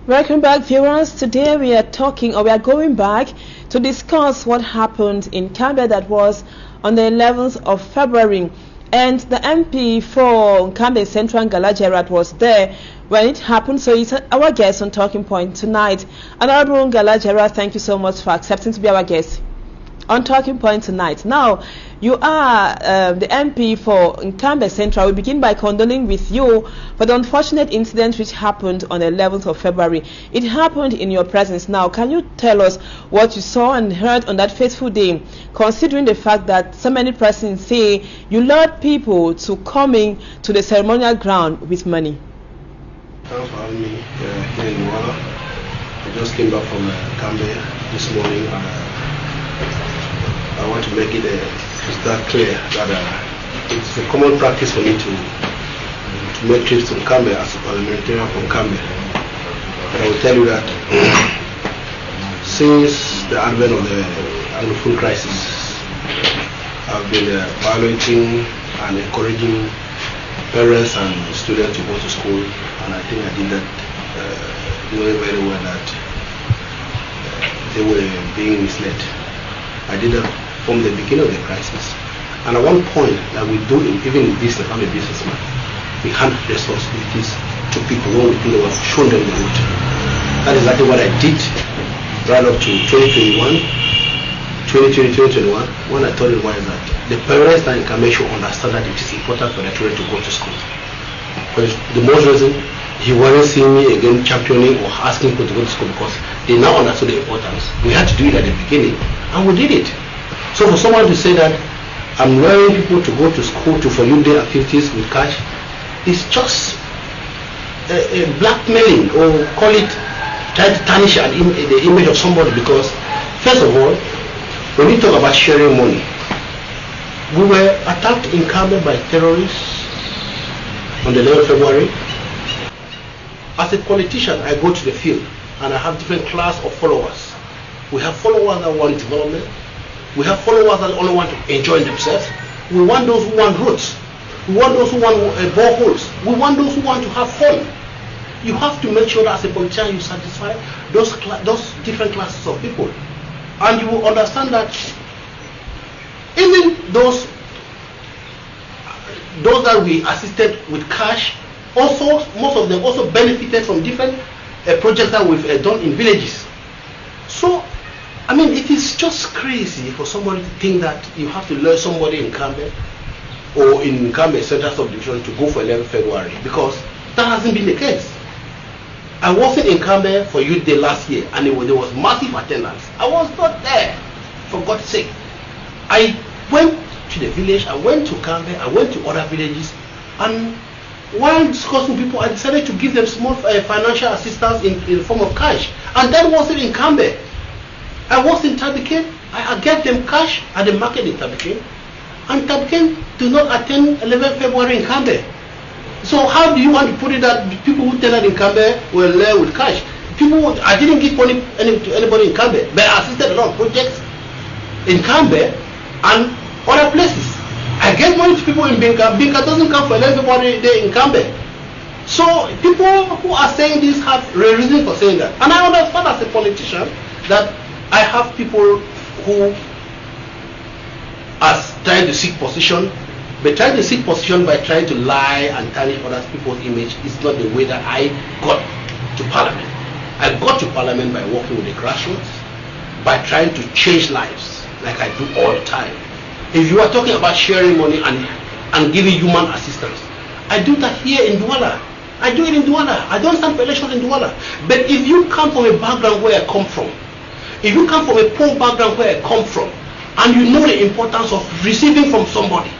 Welcome back, viewers. Today we are going back to discuss what happened in Kambe. That was on the 11th of February, and the MP for Kambe Central, Ngala Gerard, was there when it happened. So he's our guest on Talking Point tonight. Honorable Ngala Gerard, thank you so much for accepting to be our guest on Talking Point tonight. Now, you are the MP for Kambe Central. We begin by condoling with you for the unfortunate incident which happened on the 11th of February. It happened in your presence. Now, can you tell us what you saw and heard on that fateful day, considering the fact that so many persons say you lured people to coming to the ceremonial ground with money? Thanks for having me here in Douala. I just came back from Kambe this morning, and I want to make it crystal clear that it's a common practice for me to make trips to Kambe as a parliamentarian from Kambe. But I will tell you that since the advent of the Anglophone crisis, I've been evaluating and encouraging parents and students to go to school, and I think I did that knowing very well that they were being misled. I did that from the beginning of the crisis. And at one point that we do, even in business, I'm a businessman, we hand responsibilities to people when we think they have shown them the route. That is exactly what I did right up to 2021, 2021, when I told everyone that the parents that in Kambe should understand that it is important for their children to go to school. Because the most reason he wasn't seeing me again championing or asking people to go to school, because they now understood the importance. We had to do it at the beginning, and we did it. So for someone to say that I'm luring people to go to school for youth-day activities with cash, it's just a blackmailing, or call it trying to tarnish the image of somebody. Because first of all, when we talk about sharing money, we were attacked in Kambe by terrorists on the 11th of February. As a politician, I go to the field and I have different class of followers. We have followers that want development. We have followers that only want to enjoy themselves. We want those who want roads. We want those who want boreholes. We want those who want to have fun. You have to make sure that as a politician you satisfy those different classes of people. And you will understand that even those that we assisted with cash, also most of them also benefited from different projects that we've done in villages. So I mean, it is just crazy for somebody to think that you have to lure somebody in Kambe or in Kambe Central Subdivision to go for 11th February, because that hasn't been the case. I wasn't in Kambe for Youth Day last year, and there was massive attendance. I was not there, for God's sake. I went to the village, I went to Kambe, I went to other villages, and while discussing people, I decided to give them small financial assistance in the form of cash. And that wasn't in Kambe. I was in Tabiken. I gave them cash at the market in Tabiken, and Tabiken do not attend 11th February in Kambe. So how do you want to put it that people who attended in Kambe were there with cash? I didn't give money to anybody in Kambe, but I assisted a lot of projects in Kambe and other places. I gave money to people in Binka. Binka doesn't come for 11th February day in Kambe. So people who are saying this have a reason for saying that. And I understand as a politician that I have people who are trying to seek position, but trying to seek position by trying to lie and tarnish other people's image is not the way that I got to Parliament. I got to Parliament by working with the grassroots, by trying to change lives, like I do all the time. If you are talking about sharing money and giving human assistance, I do that here in Douala. I do it in Douala. I don't stand for elections in Douala. But if you come from a background where I come from, if you come from a poor background where I come from, and you know the importance of receiving from somebody,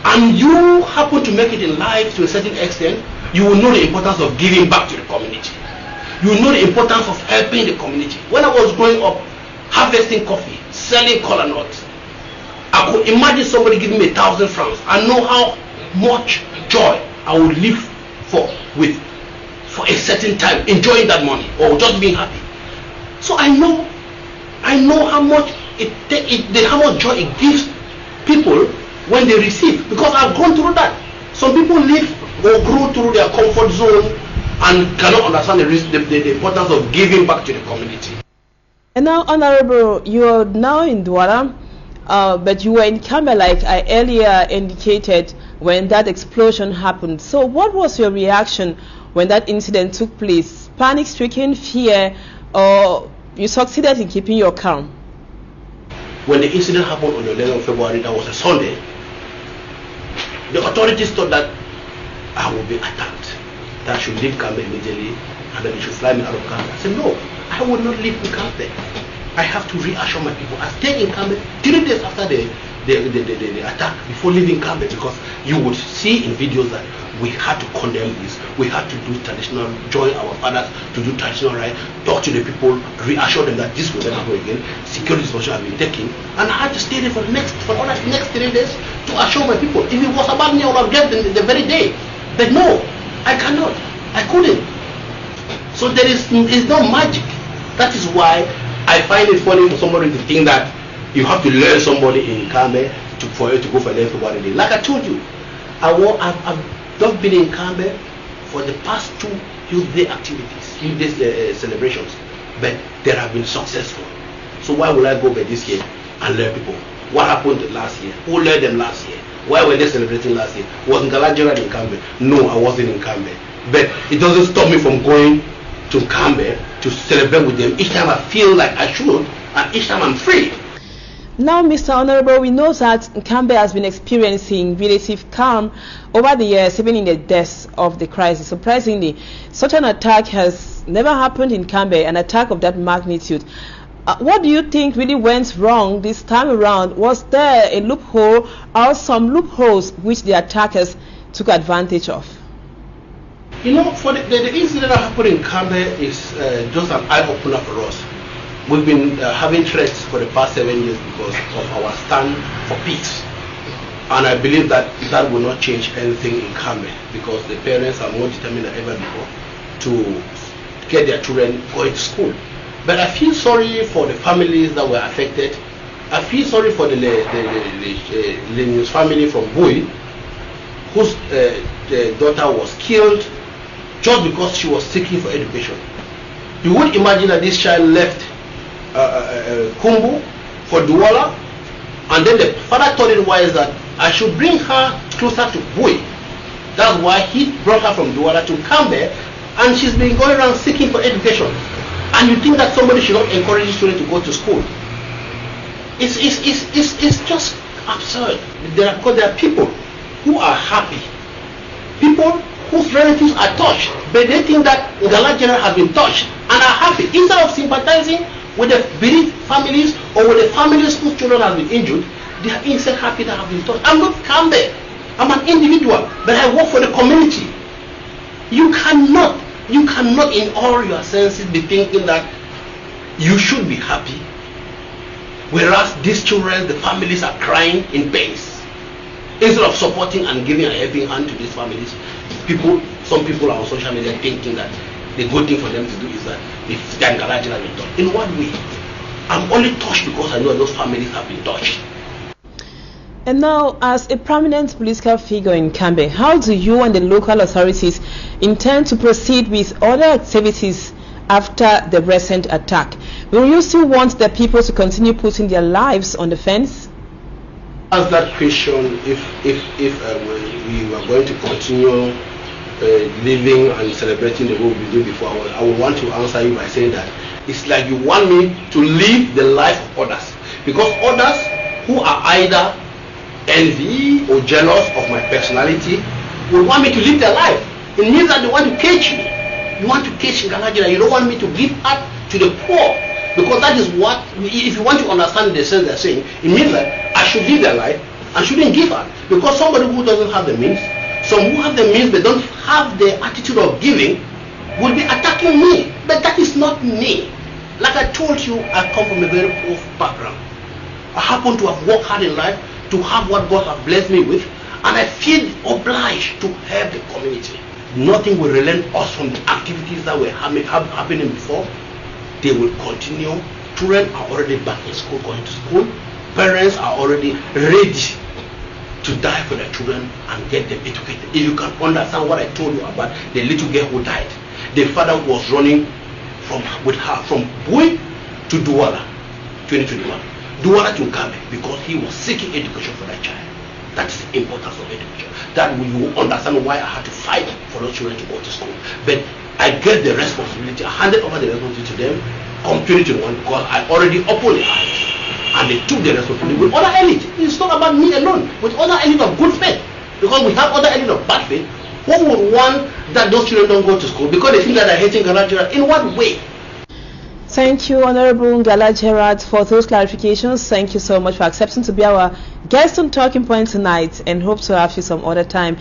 and you happen to make it in life to a certain extent, you will know the importance of giving back to the community. You will know the importance of helping the community. When I was growing up, harvesting coffee, selling kola nuts, I could imagine somebody giving me 1,000 francs. I know how much joy I would live for a certain time, enjoying that money or just being happy. So I know how much how much joy it gives people when they receive, because I've gone through that. Some people live or grow through their comfort zone and cannot understand the importance of giving back to the community. And now, Honorable, you are now in Douala, but you were in Cambe, like I earlier indicated, when that explosion happened. So what was your reaction when that incident took place? Panic-stricken, fear, or you succeeded in keeping your calm? When the incident happened on the 11th of February, that was a Sunday, the authorities thought that I would be attacked, that I should leave Cambe immediately, and then they should fly me out of Cambe. I said, no, I will not leave in Cambe. I have to reassure my people. I stayed in Cambe 3 days after the attack before leaving Cambe, because you would see in videos that we had to condemn this. We had to do traditional, join our fathers to do traditional right, talk to the people, reassure them that this will never happen again. Security measures have been taken, and I had to stay there for the next 3 days to assure my people. If it was about me, I would have left the very day. But no, I cannot. I couldn't. So it's not magic. That is why I find it funny for somebody to think that you have to lure somebody in Cambe for you to go for an February day. Like I told you, I've not been in Cambe for the past 2 Youth Day activities, Youth Day celebrations, but they have been successful. So why will I go by this year and lure people? What happened last year? Who lured them last year? Why were they celebrating last year? Was Ngalajera in Cambe? No, I wasn't in Cambe. But it doesn't stop me from going to Cambe to celebrate with them each time I feel like I should, and each time I'm free. Now, Mr. Honorable, we know that Cambe has been experiencing relative calm over the years, even in the depths of the crisis. Surprisingly, such an attack has never happened in Cambe, an attack of that magnitude. What do you think really went wrong this time around? Was there a loophole or some loopholes which the attackers took advantage of? You know, for the incident that happened in Cambe is just an eye-opener for us. We've been having threats for the past 7 years because of our stand for peace. And I believe that will not change anything in Cambe, because the parents are more determined than ever before to get their children going to school. But I feel sorry for the families that were affected. I feel sorry for the Linus family from Bui, whose daughter was killed just because she was seeking for education. You would imagine that this child left Kumbu for Douala, and then the father thought it wise that I should bring her closer to Bui. That's why he brought her from Douala to Cambe, and she's been going around seeking for education. And you think that somebody should not encourage his children to go to school? It's just absurd. There are people who are happy, people whose relatives are touched, but they think that Ngalajera has been touched and are happy. Instead of sympathizing with the bereaved families or with the families whose children have been injured, they are instead happy that have been touched. I'm not Cambe. I'm an individual, but I work for the community. You cannot in all your senses be thinking that you should be happy, whereas these children, the families are crying in pains. Instead of supporting and giving a helping hand to these families, some people are on social media thinking that the good thing for them to do is that it's Ngalajera has been touched. In what way? I'm only touched because I know those families have been touched. And now, as a prominent political figure in Cambe, how do you and the local authorities intend to proceed with other activities after the recent attack? Will you still want the people to continue putting their lives on the fence? As that question, if we were going to continue living and celebrating the way we did before, I would want to answer you by saying that it's like you want me to live the life of others, because others who are either envy or jealous of my personality will want me to live their life. It means that they want to cage me. You want to cage Ngalajera. You don't want me to give up to the poor, because that is what, if you want to understand the sense they're saying, it means that I should live their life and shouldn't give up. Because somebody who doesn't have the means, some who have the means but don't have the attitude of giving, will be attacking me. But that is not me. Like I told you, I come from a very poor background. I happen to have worked hard in life to have what God has blessed me with, and I feel obliged to help the community. Nothing will relent us from the activities that were happening before. They will continue. Children are already back in school, going to school. Parents are already ready to die for their children and get them educated. If you can understand what I told you about the little girl who died, the father was running with her from Bui to Douala, 2021. Douala to Nkambe, because he was seeking education for that child. That's the importance of education. That you understand why I had to fight for those children to go to school. But I get the responsibility, I handed over the responsibility to them come 2021 because I already opened the eyes. And they took the responsibility with other elite. It's not about me alone, with other elite of good faith. Because we have other elite of bad faith who would want that those children don't go to school because they think that they're hating Ngala Gerard. In what way? Thank you, Honorable Ngala Gerard, for those clarifications. Thank you so much for accepting to be our guest on Talking Point tonight, and hope to have you some other time.